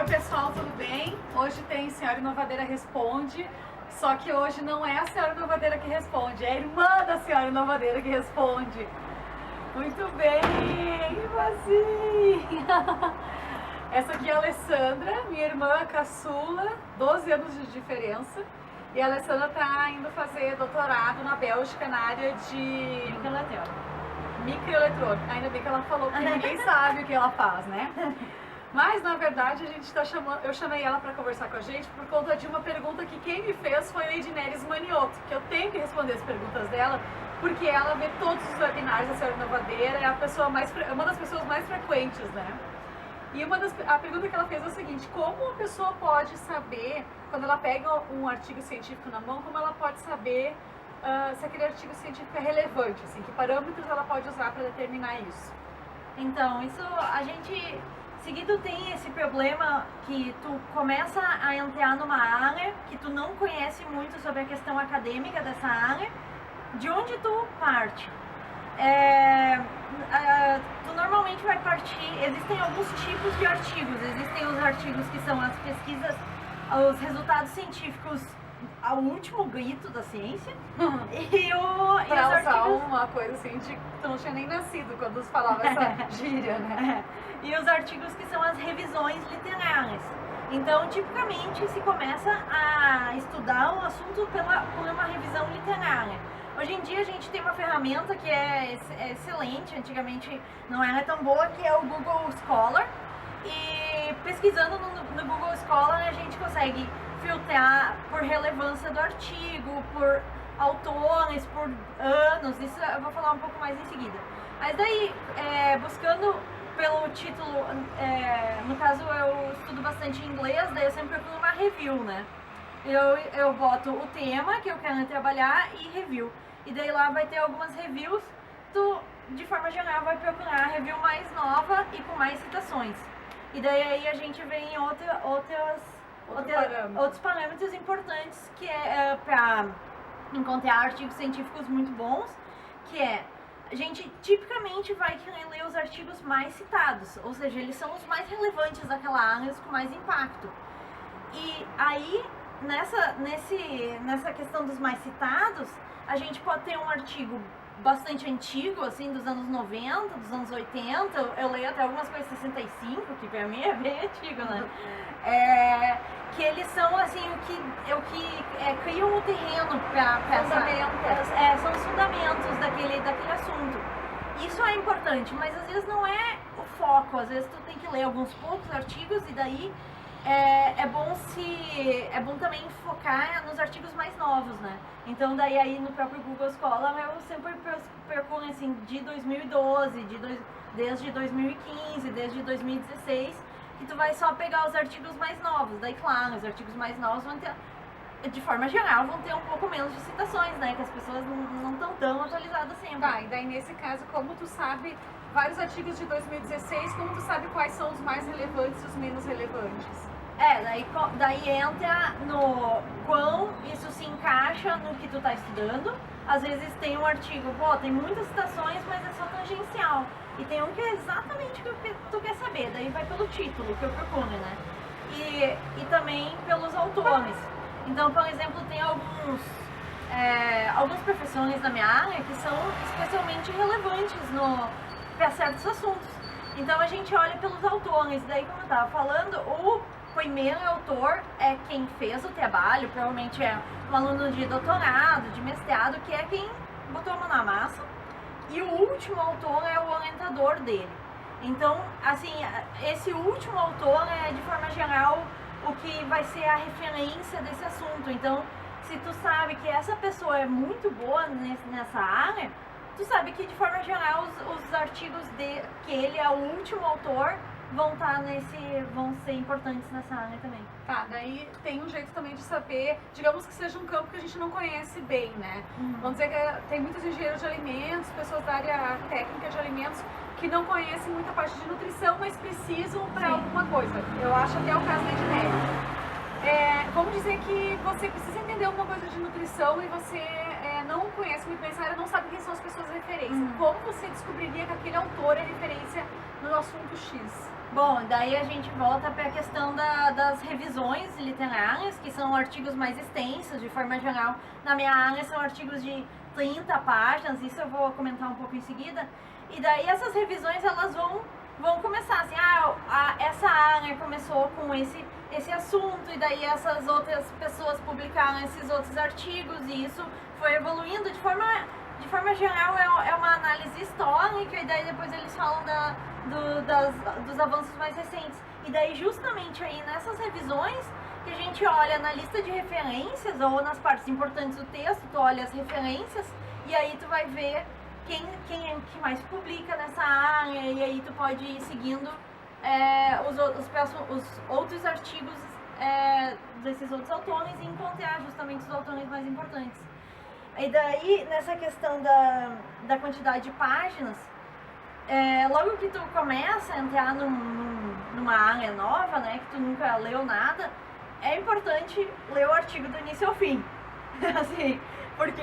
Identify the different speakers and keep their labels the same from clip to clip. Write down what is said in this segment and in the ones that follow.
Speaker 1: Oi pessoal, tudo bem? Hoje tem Senhora Inovadeira Responde, só que hoje não é a Senhora Inovadeira que responde, é a irmã da Senhora Inovadeira que responde. Muito bem, irmãzinha! Essa aqui é a Alessandra, minha irmã caçula, 12 anos de diferença. E a Alessandra está indo fazer doutorado na Bélgica na área de microeletrônica. Ainda bem que ela falou, porque ninguém sabe o que ela faz, né? Mas na verdade a gente está chamando, eu chamei ela para conversar com a gente por conta de uma pergunta que quem me fez foi a Edneres Maniotto, que eu tenho que responder as perguntas dela, porque ela vê todos os webinars da Senhora Inovadeira, é uma das pessoas mais frequentes, né? E a pergunta que ela fez é o seguinte: como a pessoa pode saber, quando ela pega um artigo científico na mão, como ela pode saber se aquele artigo científico é relevante, assim, que parâmetros ela pode usar para determinar isso?
Speaker 2: Então, isso a gente seguido tem esse problema que tu começa a entrar numa área que tu não conhece muito sobre a questão acadêmica dessa área, de onde tu parte. Tu normalmente vai partir, existem alguns tipos de artigos, existem os artigos que são as pesquisas, os resultados científicos ao último grito da ciência,
Speaker 1: Pra usar uma coisa assim, de tu não tinha nem nascido quando se falava essa gíria, né?
Speaker 2: E os artigos que são as revisões literárias. Então, tipicamente, se começa a estudar um assunto por uma revisão literária. Hoje em dia a gente tem uma ferramenta que é excelente, antigamente não era tão boa, que é o Google Scholar. E pesquisando no Google Scholar a gente consegue filtrar por relevância do artigo, por autores, por anos, isso eu vou falar um pouco mais em seguida. Mas daí, buscando pelo título, no caso eu estudo bastante inglês, daí eu sempre procuro uma review, né? Eu boto o tema que eu quero trabalhar e review. E daí lá vai ter algumas reviews, tu de forma geral vai procurar a review mais nova e com mais citações. E daí aí a gente vê em outros parâmetros importantes, que é para encontrar artigos científicos muito bons, que é a gente tipicamente vai querer ler os artigos mais citados, ou seja, eles são os mais relevantes daquela área, os com mais impacto. E aí, nessa questão dos mais citados, a gente pode ter um artigo bastante antigo, assim, dos anos 90, dos anos 80, eu leio até algumas coisas 65, que pra mim é bem antigo, né? Que eles são, assim, o que criam o terreno para são os fundamentos daquele assunto. Isso é importante, mas às vezes não é o foco, às vezes tu tem que ler alguns poucos artigos e daí é bom também focar nos artigos mais novos, né? Então daí aí no próprio Google Scholar eu sempre procuro assim de 2012, desde 2015, desde 2016, que tu vai só pegar os artigos mais novos. Daí claro, os artigos mais novos vão ter, de forma geral, vão ter um pouco menos de citações, né? Que as pessoas não estão tão atualizadas sempre.
Speaker 1: Tá, e daí nesse caso, como tu sabe vários artigos de 2016, como tu sabe quais são os mais relevantes e os menos relevantes?
Speaker 2: Daí entra no quão isso se encaixa no que tu tá estudando. Às vezes tem um artigo, tem muitas citações, mas é só tangencial. E tem um que é exatamente o que tu quer saber, daí vai pelo título que eu procuro, né? E também pelos autores. Então, por exemplo, tem alguns professores da minha área que são especialmente relevantes para certos assuntos. Então a gente olha pelos autores, daí como eu estava falando, o primeiro autor é quem fez o trabalho, provavelmente é um aluno de doutorado, de mestrado, que é quem botou a mão na massa, e o último autor é o orientador dele. Então, assim, esse último autor é, de forma geral, o que vai ser a referência desse assunto. Então, se tu sabe que essa pessoa é muito boa nessa área, tu sabe que de forma geral os artigos que ele é o último autor vão ser importantes nessa área também.
Speaker 1: Tá, daí tem um jeito também de saber, digamos que seja um campo que a gente não conhece bem, né? Vamos dizer que tem muitos engenheiros de alimentos, pessoas da área técnica de alimentos que não conhecem muita parte de nutrição, mas precisam para alguma coisa. Eu acho até o caso da Edneres. Vamos dizer que você precisa entender alguma coisa de nutrição e você não conhece muito bem essa área, não sabe quem são as pessoas de referência. Como você descobriria que aquele autor é referência no assunto X.
Speaker 2: Bom, daí a gente volta para a questão das revisões literárias, que são artigos mais extensos, de forma geral. Na minha área são artigos de 30 páginas, isso eu vou comentar um pouco em seguida. E daí essas revisões, elas vão começar assim, essa área começou com esse assunto, e daí essas outras pessoas publicaram esses outros artigos, e isso foi evoluindo de forma geral, é uma análise histórica, e daí depois eles falam dos avanços mais recentes. E daí justamente aí nessas revisões que a gente olha na lista de referências, ou nas partes importantes do texto, tu olha as referências, e aí tu vai ver quem é que mais publica nessa área, e aí tu pode ir seguindo os outros artigos desses outros autores e encontrar justamente os autores mais importantes. E daí, nessa questão da quantidade de páginas, logo que tu começa a entrar numa área nova, né, que tu nunca leu nada, é importante ler o artigo do início ao fim. Assim, porque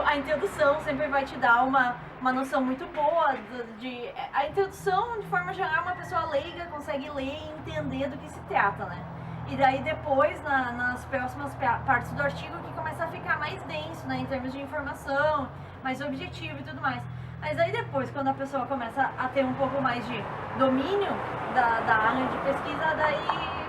Speaker 2: a introdução sempre vai te dar uma noção muito boa a introdução, de forma geral, uma pessoa leiga consegue ler e entender do que se trata, né? E daí depois, nas próximas partes do artigo, que começa a ficar mais denso, né, em termos de informação, mais objetivo e tudo mais. Mas aí depois, quando a pessoa começa a ter um pouco mais de domínio da área de pesquisa, daí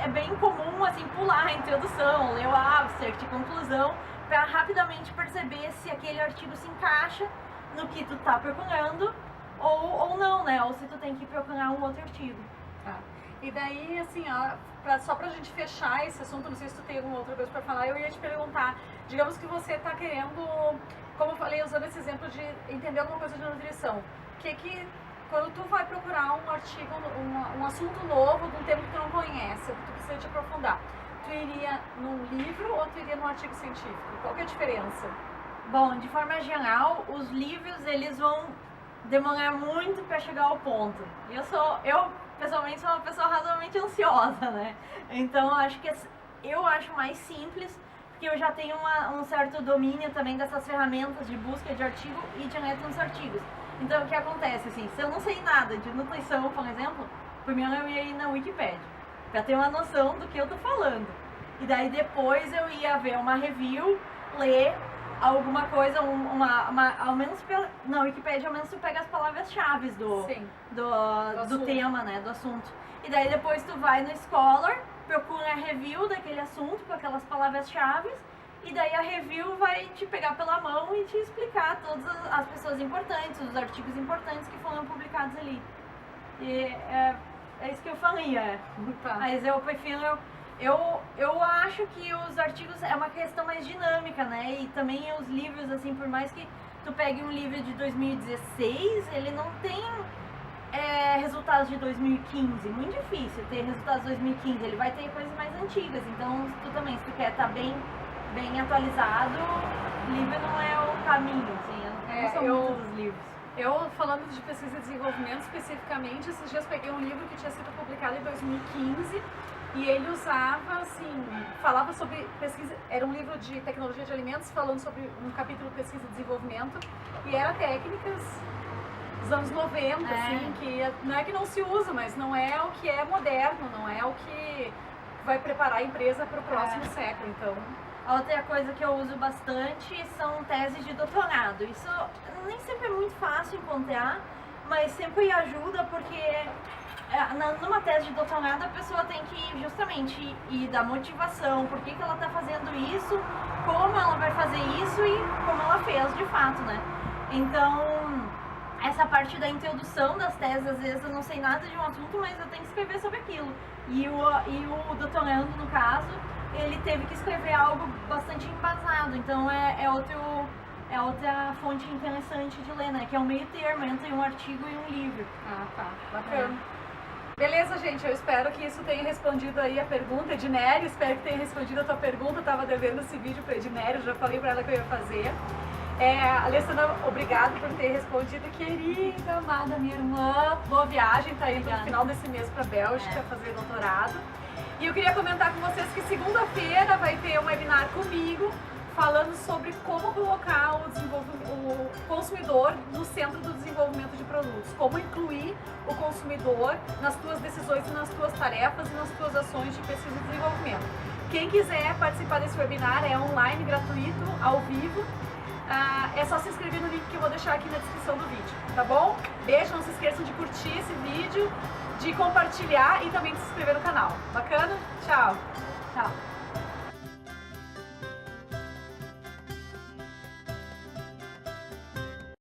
Speaker 2: é bem comum, assim, pular a introdução, ler o abstract, conclusão, para rapidamente perceber se aquele artigo se encaixa no que tu tá procurando ou não, né? Ou se tu tem que procurar um outro artigo.
Speaker 1: Tá. E daí, assim, ó, só pra gente fechar esse assunto, não sei se tu tem alguma outra coisa pra falar, eu ia te perguntar, digamos que você tá querendo, como eu falei, usando esse exemplo de entender alguma coisa de nutrição, quando tu vai procurar um artigo, um assunto novo, de um tema que tu não conhece, que tu precisa te aprofundar, tu iria num livro ou tu iria num artigo científico? Qual que é a diferença?
Speaker 2: Bom, de forma geral, os livros, eles vão demorar muito para chegar ao ponto. Eu pessoalmente sou uma pessoa razoavelmente ansiosa, né? Então eu acho mais simples, porque eu já tenho um certo domínio também dessas ferramentas de busca de artigo e direto nos artigos. Então o que acontece, assim, se eu não sei nada de nutrição, por exemplo, primeiro eu ia ir na Wikipédia, para ter uma noção do que eu tô falando. E daí depois eu ia ver uma review, ler alguma coisa, ao menos na Wikipédia, ao menos tu pega as palavras-chave do tema, né, do assunto. E daí depois tu vai no Scholar, procura a review daquele assunto com aquelas palavras-chave, e daí a review vai te pegar pela mão e te explicar todas as pessoas importantes, os artigos importantes que foram publicados ali. E é isso que eu faria.
Speaker 1: Tá.
Speaker 2: Mas eu prefiro... Eu acho que os artigos é uma questão mais dinâmica, né? E também os livros, assim, por mais que tu pegue um livro de 2016, ele não tem resultados de 2015. Muito difícil ter resultados de 2015. Ele vai ter coisas mais antigas. Então, se tu quer estar bem atualizado, livro não é o caminho, assim. Eu não sou muito dos livros.
Speaker 1: Eu, falando de pesquisa e desenvolvimento especificamente, esses dias peguei um livro que tinha sido publicado em 2015 e ele usava, assim, falava sobre pesquisa, era um livro de tecnologia de alimentos falando sobre um capítulo de pesquisa e desenvolvimento e era técnicas dos anos 90, assim, que não é que não se usa, mas não é o que é moderno, não é o que vai preparar a empresa para o próximo século, então...
Speaker 2: A outra coisa que eu uso bastante são teses de doutorado. Isso nem sempre é muito fácil encontrar, mas sempre ajuda porque numa tese de doutorado a pessoa tem que justamente ir da motivação, por que ela está fazendo isso, como ela vai fazer isso e como ela fez de fato, né? Então, essa parte da introdução das teses, às vezes eu não sei nada de um assunto, mas eu tenho que escrever sobre aquilo. E o doutorando, no caso, ele teve que escrever algo bastante embasado, então é outra fonte interessante de ler, né? Que é um meio termo entre um artigo e um livro.
Speaker 1: Ah, tá. Bacana. Beleza, gente, eu espero que isso tenha respondido aí a pergunta. Ednério, espero que tenha respondido a tua pergunta. Eu tava devendo esse vídeo para Ednério, já falei para ela que eu ia fazer. Alessandra, obrigada por ter respondido, querida, amada minha irmã. Boa viagem, tá indo no final desse mês para Bélgica fazer doutorado. E eu queria comentar com vocês que segunda-feira vai ter um webinar comigo falando sobre como colocar o consumidor no centro do desenvolvimento de produtos, como incluir consumidor nas tuas decisões e nas tuas tarefas e nas tuas ações de pesquisa e desenvolvimento. Quem quiser participar desse webinar é online, gratuito, ao vivo. É só se inscrever no link que eu vou deixar aqui na descrição do vídeo, tá bom? Beijo, não se esqueçam de curtir esse vídeo, de compartilhar e também de se inscrever no canal. Bacana? Tchau!
Speaker 2: Tchau.